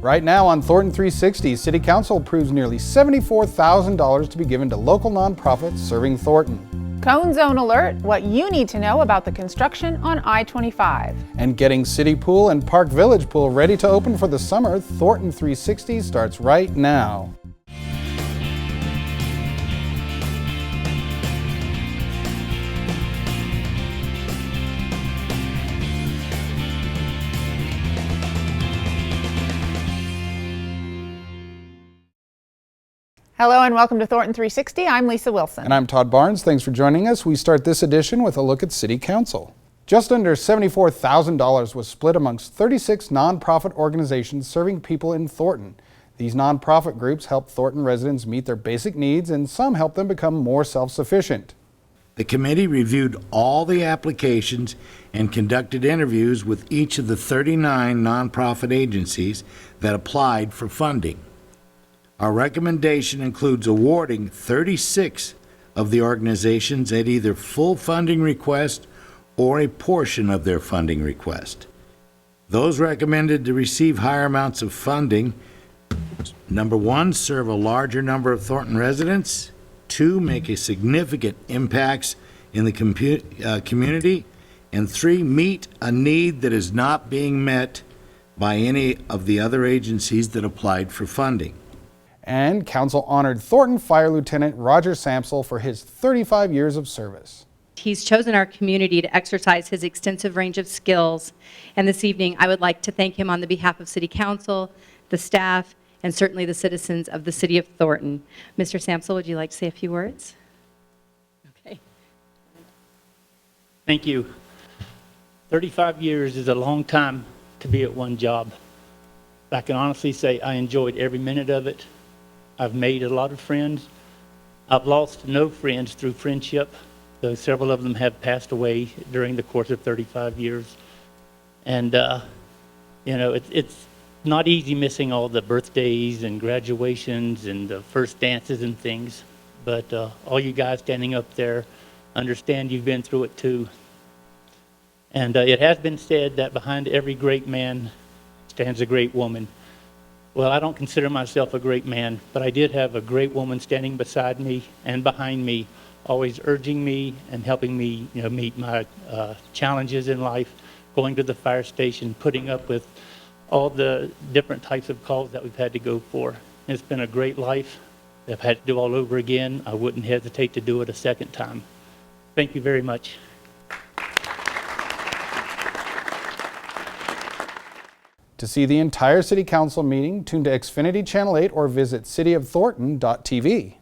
Right now on Thornton360, City Council approves nearly $74,000 to be given to local nonprofits serving Thornton. Cone Zone Alert, what you need to know about the construction on I-25. And getting City Pool and Park Village Pool ready to open for the summer, Thornton360 starts right now. Hello and welcome to Thornton360. I'm Lisa Wilson. And I'm Todd Barnes. Thanks for joining us. We start this edition with a look at City Council. Just under $74,000 was split amongst 36 nonprofit organizations serving people in Thornton. These nonprofit groups help Thornton residents meet their basic needs, and some help them become more self-sufficient. The committee reviewed all the applications and conducted interviews with each of the 39 nonprofit agencies that applied for funding. Our recommendation includes awarding 36 of the organizations at either full funding request or a portion of their funding request. Those recommended to receive higher amounts of funding: number one, serve a larger number of Thornton residents; two, make a significant impacts in the community; and three, meet a need that is not being met by any of the other agencies that applied for funding. And Council honored Thornton Fire Lieutenant Roger Samsel for his 35 years of service. He's chosen our community to exercise his extensive range of skills, and this evening I would like to thank him on the behalf of City Council, the staff, and certainly the citizens of the City of Thornton. Mr. Samsel, would you like to say a few words? Okay. Thank you. 35 years is a long time to be at one job. I can honestly say I enjoyed every minute of it. I've made a lot of friends. I've lost no friends through friendship, though several of them have passed away during the course of 35 years. And, you know, it's not easy missing all the birthdays and graduations and the first dances and things. But all you guys standing up there understand you've been through it too. And it has been said that behind every great man stands a great woman. Well, I don't consider myself a great man, but I did have a great woman standing beside me and behind me, always urging me and helping me, meet my challenges in life, going to the fire station, putting up with all the different types of calls that we've had to go for. It's been a great life. If I had to do all over again, I wouldn't hesitate to do it a second time. Thank you very much. To see the entire City Council meeting, tune to Xfinity Channel 8 or visit cityofthornton.tv.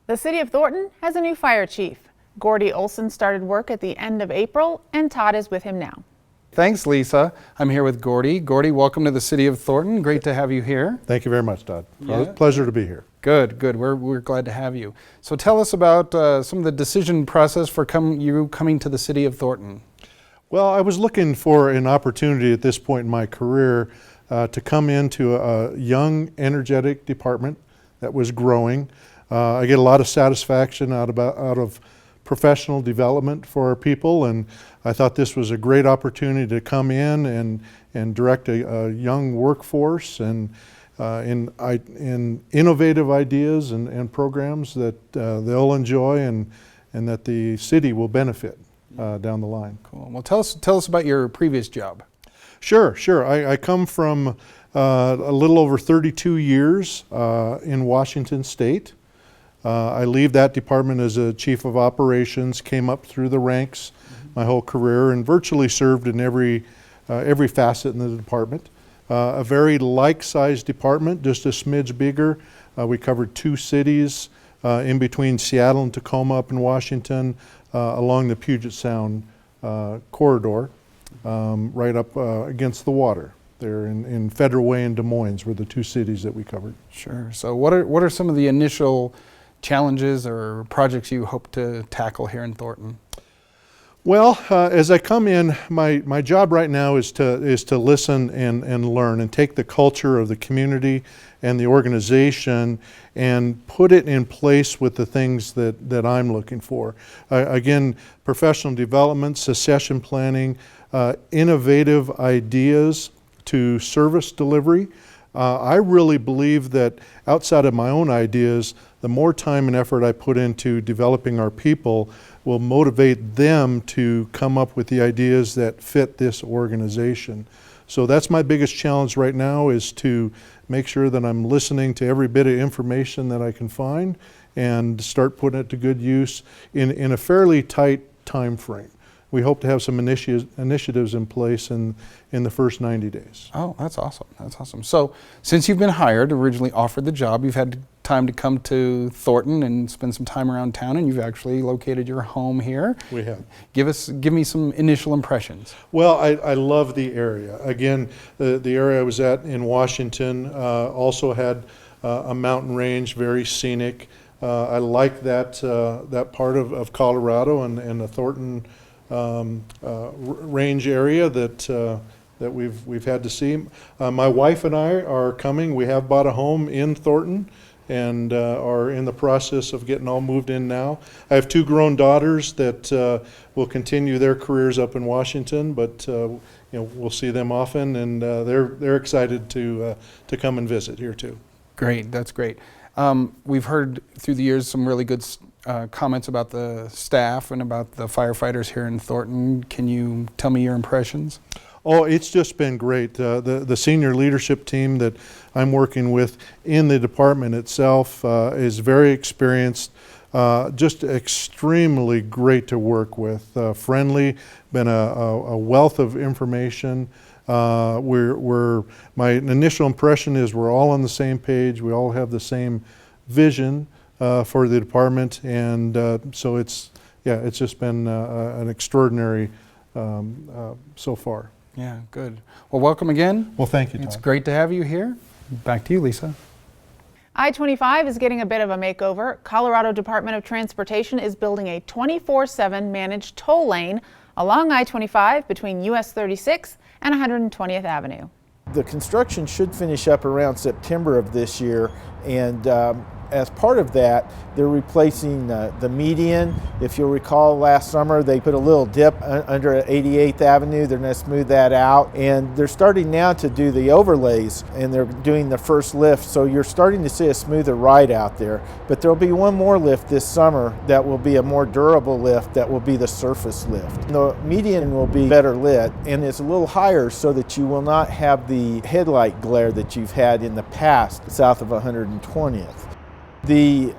The City of Thornton has a new fire chief. Gordie Olsen started work at the end of April, and Todd is with him now. Thanks, Lisa. I'm here with Gordie. Gordie, welcome to the City of Thornton. Great to have you here. Thank you very much, Todd. Yeah. Pleasure to be here. Good. We're glad to have you. So tell us about some of the decision process for you coming to the City of Thornton. Well, I was looking for an opportunity at this point in my career to come into a young, energetic department that was growing. I get a lot of satisfaction out of professional development for our people, and I thought this was a great opportunity to come in and direct a young workforce and in innovative ideas and programs that they'll enjoy and that the city will benefit down the line. Cool. Well, tell us about your previous job. Sure. I come from a little over 32 years in Washington State. I leave that department as a chief of operations, came up through the ranks my whole career, and virtually served in every facet in the department. A very like-sized department, just a smidge bigger. We covered 2 cities in between Seattle and Tacoma up in Washington, along the Puget Sound corridor. Right up against the water there in Federal Way and Des Moines were the 2 cities that we covered. Sure. So what are some of the initial challenges or projects you hope to tackle here in Thornton? Well, as I come in, my job right now is to listen and learn and take the culture of the community and the organization and put it in place with the things that I'm looking for. Again, professional development, succession planning, innovative ideas to service delivery, I really believe that outside of my own ideas, the more time and effort I put into developing our people will motivate them to come up with the ideas that fit this organization. So that's my biggest challenge right now, is to make sure that I'm listening to every bit of information that I can find and start putting it to good use in a fairly tight time frame. We hope to have some initiatives in place in the first 90 days. Oh, that's awesome. That's awesome. So since you've been hired, originally offered the job, you've had time to come to Thornton and spend some time around town, and you've actually located your home here. We have. Give me some initial impressions. Well, I love the area. Again, the area I was at in Washington also had a mountain range, very scenic. I like that part of Colorado and the Thornton range area that we've had to see. My wife and I are coming. We have bought a home in Thornton and are in the process of getting all moved in now. I have 2 grown daughters that will continue their careers up in Washington, but we'll see them often, and they're excited to come and visit here too. Great, that's great. We've heard through the years some really good comments about the staff and about the firefighters here in Thornton. Can you tell me your impressions? Oh, it's just been great. The senior leadership team that I'm working with in the department itself is very experienced, just extremely great to work with, friendly, been a wealth of information. My initial impression is we're all on the same page, we all have the same vision for the department, and so it's just been an extraordinary so far. Yeah, good. Well, welcome again. Well, thank you, Tom. It's great to have you here. Back to you, Lisa. I-25 is getting a bit of a makeover. Colorado Department of Transportation is building a 24/7 managed toll lane along I-25 between US 36 and 120th Avenue. The construction should finish up around September of this year, and as part of that, they're replacing the median. If you'll recall, last summer they put a little dip under 88th Avenue. They're going to smooth that out, and they're starting now to do the overlays, and they're doing the first lift, so you're starting to see a smoother ride out there. But there'll be one more lift this summer that will be a more durable lift, that will be the surface lift. The median will be better lit, and it's a little higher so that you will not have the headlight glare that you've had in the past south of 120th. The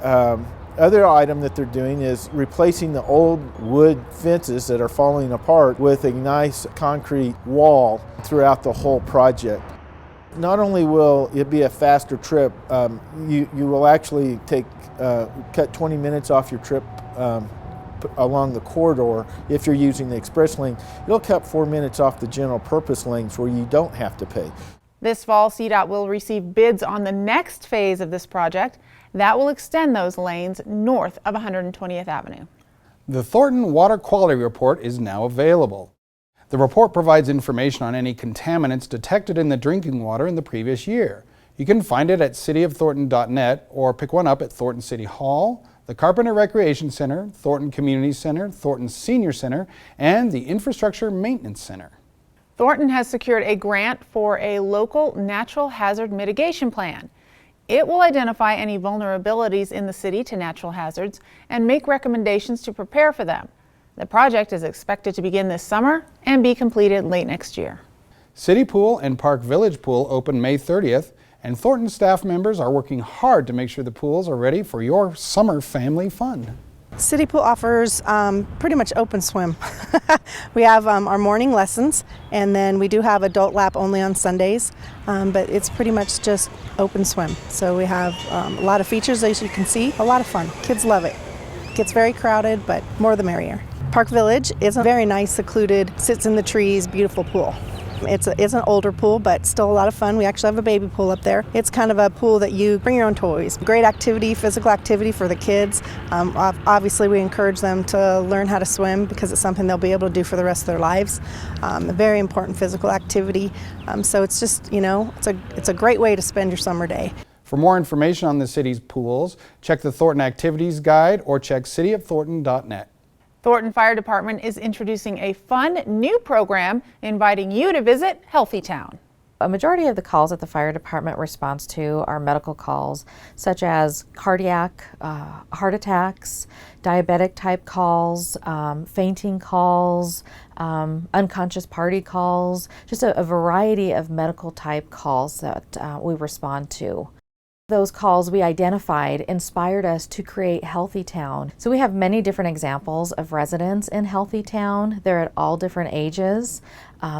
other item that they're doing is replacing the old wood fences that are falling apart with a nice concrete wall throughout the whole project. Not only will it be a faster trip, you will actually cut 20 minutes off your trip along the corridor. If you're using the express lane, you'll cut 4 minutes off the general purpose lanes where you don't have to pay. This fall, CDOT will receive bids on the next phase of this project that will extend those lanes north of 120th Avenue. The Thornton Water Quality Report is now available. The report provides information on any contaminants detected in the drinking water in the previous year. You can find it at cityofthornton.net or pick one up at Thornton City Hall, the Carpenter Recreation Center, Thornton Community Center, Thornton Senior Center, and the Infrastructure Maintenance Center. Thornton has secured a grant for a local natural hazard mitigation plan. It will identify any vulnerabilities in the city to natural hazards and make recommendations to prepare for them. The project is expected to begin this summer and be completed late next year. City Pool and Park Village Pool open May 30th, and Thornton staff members are working hard to make sure the pools are ready for your summer family fun. City Pool offers pretty much open swim. We have our morning lessons, and then we do have adult lap only on Sundays, but it's pretty much just open swim. So we have a lot of features, as you can see, a lot of fun. Kids love it. It gets very crowded, but more the merrier. Park Village is a very nice, secluded, sits in the trees, beautiful pool. It's an older pool, but still a lot of fun. We actually have a baby pool up there. It's kind of a pool that you bring your own toys. Great activity, physical activity for the kids. Obviously, we encourage them to learn how to swim because it's something they'll be able to do for the rest of their lives. A very important physical activity. So it's just, it's a great way to spend your summer day. For more information on the city's pools, check the Thornton Activities Guide or check cityofthornton.net. Thornton Fire Department is introducing a fun new program inviting you to visit Healthy Town. A majority of the calls that the fire department responds to are medical calls, such as cardiac, heart attacks, diabetic type calls, fainting calls, unconscious party calls, just a variety of medical type calls that we respond to. Those calls we identified inspired us to create Healthy Town. So we have many different examples of residents in Healthy Town. They're at all different ages.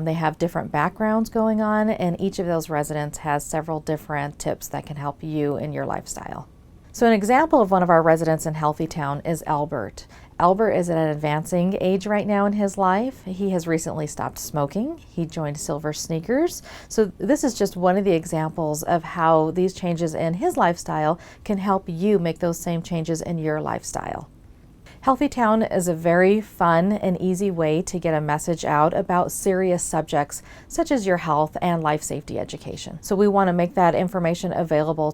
They have different backgrounds going on, and each of those residents has several different tips that can help you in your lifestyle. So an example of one of our residents in Healthy Town is Albert. Albert is at an advancing age right now in his life. He has recently stopped smoking. He joined Silver Sneakers. So this is just one of the examples of how these changes in his lifestyle can help you make those same changes in your lifestyle. Healthy Town is a very fun and easy way to get a message out about serious subjects such as your health and life safety education. So we want to make that information available.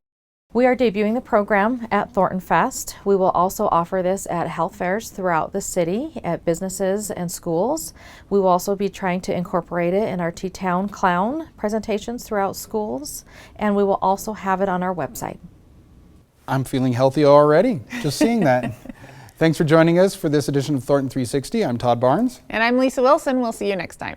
We are debuting the program at Thornton Fest. We will also offer this at health fairs throughout the city, at businesses and schools. We will also be trying to incorporate it in our T-Town Clown presentations throughout schools, and we will also have it on our website. I'm feeling healthy already, just seeing that. Thanks for joining us for this edition of Thornton 360. I'm Todd Barnes. And I'm Lisa Wilson. We'll see you next time.